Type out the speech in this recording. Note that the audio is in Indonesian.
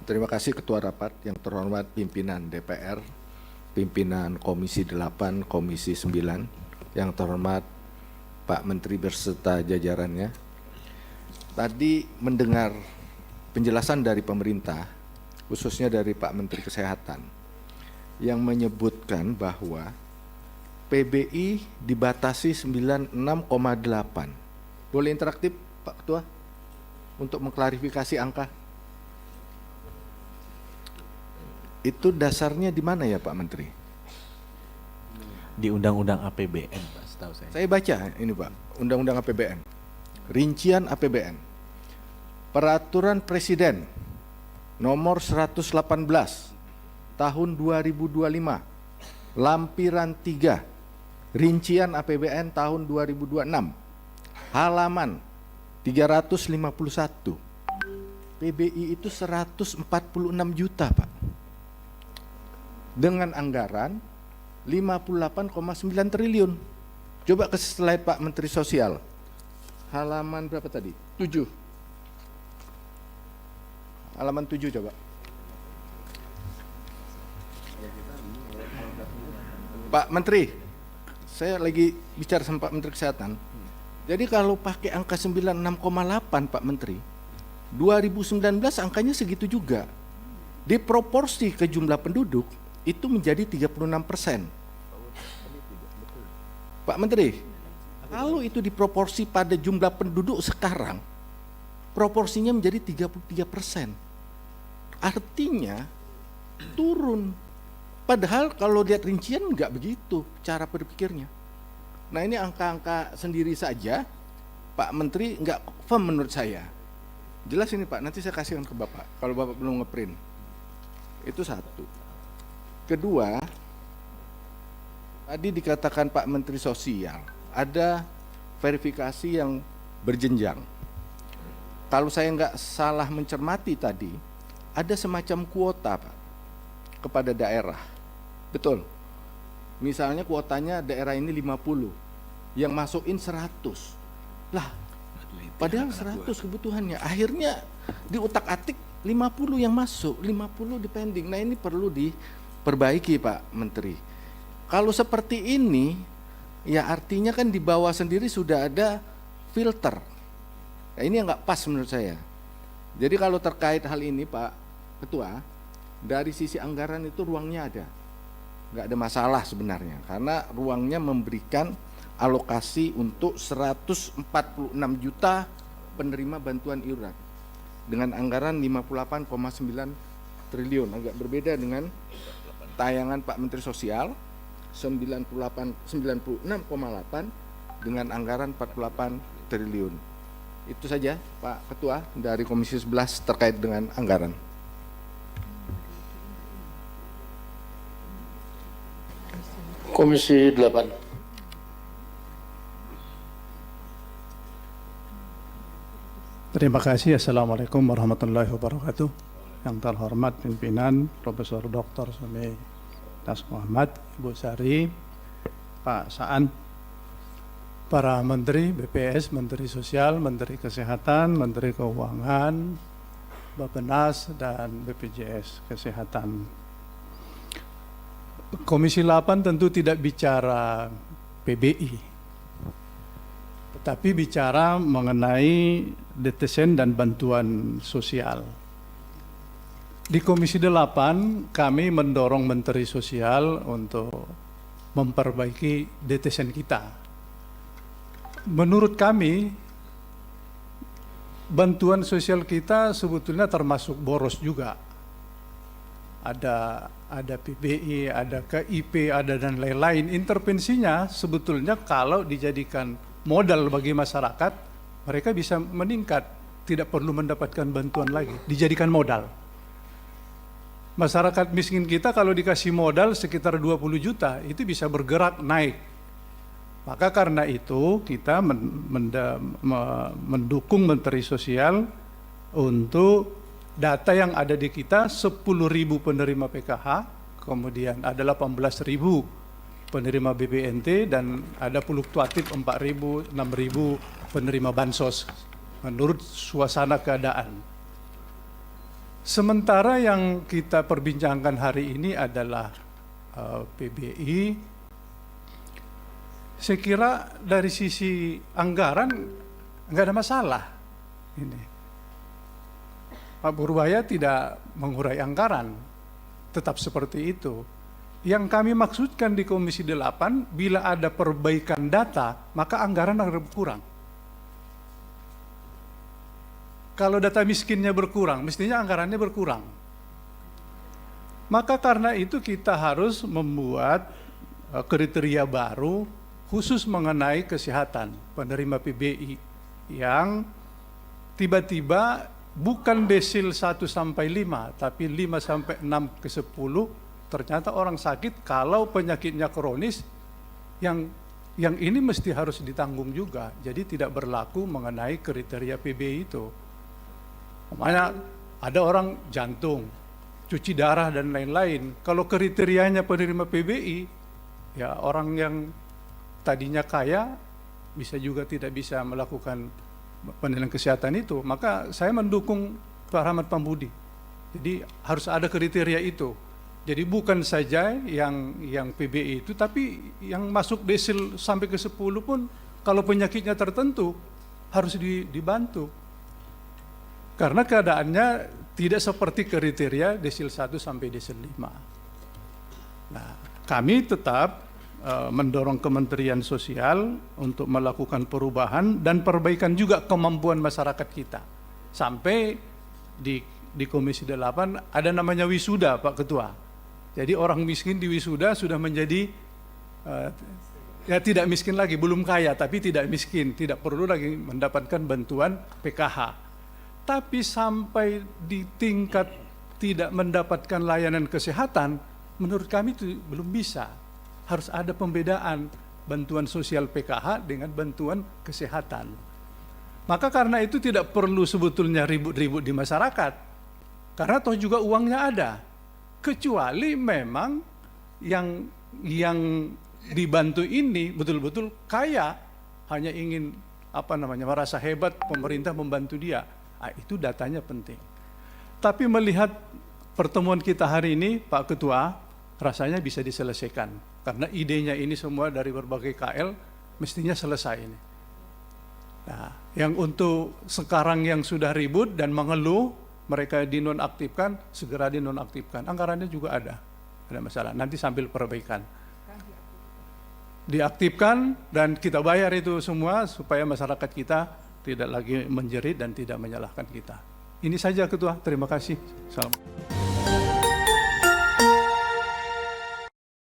Terima kasih Ketua Rapat, yang terhormat pimpinan DPR, pimpinan Komisi 8, Komisi 9, yang terhormat Pak Menteri beserta jajarannya. Tadi mendengar penjelasan dari pemerintah, khususnya dari Pak Menteri Kesehatan, yang menyebutkan bahwa PBI dibatasi 96,8. Boleh interaktif Pak Ketua untuk mengklarifikasi angka? Itu dasarnya di mana ya Pak Menteri? Di Undang-Undang APBN, Pak, setahu saya. Saya baca ini Pak, Undang-Undang APBN. Rincian APBN. Peraturan Presiden nomor 118 tahun 2025, lampiran 3, rincian APBN tahun 2026, halaman 351. PBI itu 146 juta Pak. Dengan anggaran 58,9 triliun. Coba ke slide Pak Menteri Sosial. Halaman berapa tadi? 7. Halaman 7 coba. Pak Menteri, saya lagi bicara sama Pak Menteri Kesehatan. Jadi kalau pakai angka 96,8 Pak Menteri, 2019 angkanya segitu juga. Diproporsi ke jumlah penduduk, itu menjadi 36%. Pak Menteri, kalau itu diproporsi pada jumlah penduduk sekarang, proporsinya menjadi 33%. Artinya turun. Padahal kalau lihat rincian nggak begitu cara berpikirnya. Nah ini angka-angka sendiri saja, Pak Menteri nggak firm menurut saya. Jelas ini Pak, nanti saya kasihkan ke Bapak, kalau Bapak belum ngeprint. Itu satu. Kedua, tadi dikatakan Pak Menteri Sosial, ada verifikasi yang berjenjang. Kalau saya nggak salah mencermati tadi, ada semacam kuota Pak, kepada daerah. Betul. Misalnya kuotanya daerah ini 50, yang masukin 100. Lah, padahal 100 kebutuhannya. Akhirnya diutak-atik 50 yang masuk, 50 dipending. Nah ini perlu diperbaiki Pak Menteri. Kalau seperti ini, ya artinya kan di bawah sendiri sudah ada filter. Nah, ini yang nggak pas menurut saya. Jadi kalau terkait hal ini Pak Ketua, dari sisi anggaran itu ruangnya ada. Nggak ada masalah sebenarnya, karena ruangnya memberikan alokasi untuk 146 juta penerima bantuan iuran dengan anggaran 58,9 triliun. Agak berbeda dengan tayangan Pak Menteri Sosial 96,8 dengan anggaran 48 triliun. Itu saja Pak Ketua dari Komisi 11 terkait dengan anggaran. Komisi 8. Terima kasih. Assalamualaikum warahmatullahi wabarakatuh. Yang terhormat pimpinan Profesor Dr. Sumi Tas Muhammad, Ibu Sari, Pak Saan, para Menteri BPS, Menteri Sosial, Menteri Kesehatan, Menteri Keuangan, Bappenas, dan BPJS Kesehatan. Komisi 8 tentu tidak bicara PBI, tetapi bicara mengenai DTSN dan bantuan sosial. Di Komisi 8 kami mendorong Menteri Sosial untuk memperbaiki DTSN kita. Menurut kami, bantuan sosial kita sebetulnya termasuk boros juga. Ada PBI, ada KIP, ada dan lain-lain. Intervensinya sebetulnya kalau dijadikan modal bagi masyarakat, mereka bisa meningkat, tidak perlu mendapatkan bantuan lagi, dijadikan modal. Masyarakat miskin kita kalau dikasih modal sekitar 20 juta, itu bisa bergerak naik. Maka karena itu kita mendukung Menteri Sosial untuk data yang ada di kita 10.000 penerima PKH, kemudian ada 18.000 penerima BPNT, dan ada fluktuatif 4.000, 6.000 penerima bansos menurut suasana keadaan. Sementara yang kita perbincangkan hari ini adalah PBI, saya kira dari sisi anggaran nggak ada masalah. Ini Pak Purbaya tidak mengurai anggaran, tetap seperti itu. Yang kami maksudkan di Komisi 8, bila ada perbaikan data, maka anggaran akan berkurang. Kalau data miskinnya berkurang, mestinya anggarannya berkurang. Maka karena itu kita harus membuat kriteria baru khusus mengenai kesehatan penerima PBI yang tiba-tiba bukan desil 1 sampai 5, tapi 5 sampai 6 ke 10, ternyata orang sakit kalau penyakitnya kronis yang ini mesti harus ditanggung juga. Jadi tidak berlaku mengenai kriteria PBI itu. Makanya ada orang jantung, cuci darah dan lain-lain. Kalau kriterianya penerima PBI, ya orang yang tadinya kaya bisa juga tidak bisa melakukan penilaian kesehatan itu. Maka saya mendukung Pak Rahmat Pambudi. Jadi harus ada kriteria itu. Jadi bukan saja yang PBI itu, tapi yang masuk desil sampai ke 10 pun kalau penyakitnya tertentu harus dibantu. Karena keadaannya tidak seperti kriteria desil 1 sampai desil 5. Nah, kami tetap mendorong Kementerian Sosial untuk melakukan perubahan dan perbaikan juga kemampuan masyarakat kita. Sampai di Komisi 8 ada namanya wisuda, Pak Ketua. Jadi orang miskin di wisuda sudah menjadi ya tidak miskin lagi, belum kaya tapi tidak miskin, tidak perlu lagi mendapatkan bantuan PKH. Tapi sampai di tingkat tidak mendapatkan layanan kesehatan, menurut kami itu belum bisa. Harus ada pembedaan bantuan sosial PKH dengan bantuan kesehatan. Maka karena itu tidak perlu sebetulnya ribut-ribut di masyarakat. Karena toh juga uangnya ada. Kecuali memang yang dibantu ini betul-betul kaya, hanya ingin merasa hebat pemerintah membantu dia. Nah, itu datanya penting. Tapi melihat pertemuan kita hari ini, Pak Ketua, rasanya bisa diselesaikan. Karena idenya ini semua dari berbagai KL, mestinya selesai ini. Nah, yang untuk sekarang yang sudah ribut dan mengeluh, mereka dinonaktifkan, segera dinonaktifkan. Anggarannya juga ada masalah. Nanti sambil perbaikan. Diaktifkan dan kita bayar itu semua supaya masyarakat kita tidak lagi menjerit dan tidak menyalahkan kita. Ini saja Ketua, terima kasih. Salam.